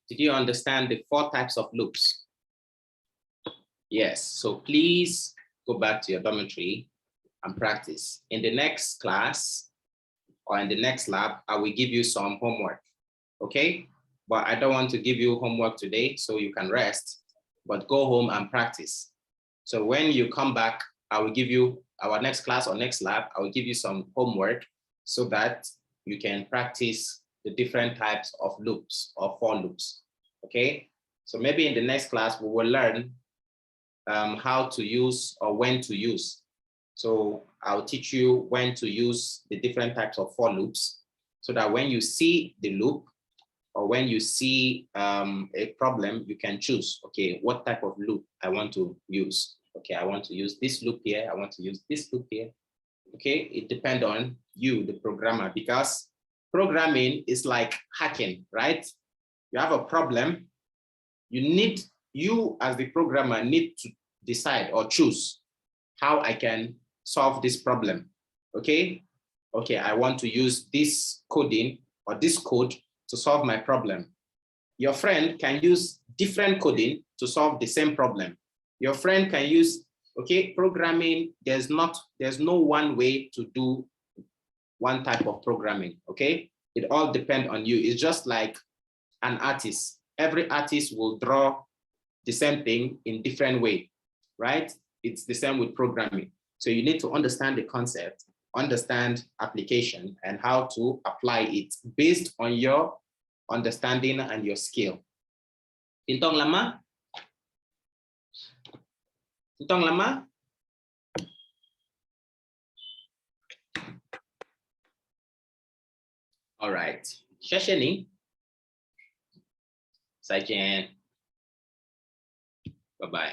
Did you understand the 4 types of loops? Yes, so please go back to your dormitory and practice. In the next class or in the next lab, I will give you some homework, okay? But I don't want to give you homework today so you can rest, but go home and practice. So when you come back, I will give you our next class or next lab, I will give you some homework so that you can practice the different types of loops or for loops, okay? So maybe in the next class, we will learn how to use or when to use. So I'll teach you when to use the different types of for loops so that when you see the loop or when you see a problem, you can choose, okay, what type of loop I want to use. Okay, I want to use this loop here. I want to use this loop here. Okay, it depends on you, the programmer, because programming is like hacking, right? You have a problem. You as the programmer need to decide or choose how I can solve this problem. Okay, I want to use this coding or this code to solve my problem. Your friend can use different coding to solve the same problem. Your friend can use, okay, programming, there's no one way to do one type of programming, okay? It all depends on you. It's just like an artist. Every artist will draw the same thing in different way, right? It's the same with programming. So you need to understand the concept, understand application, and how to apply it based on your understanding and your skill. Tintong Lama? Tintong Lama? All right. Shasheni? Sajen. Bye-bye.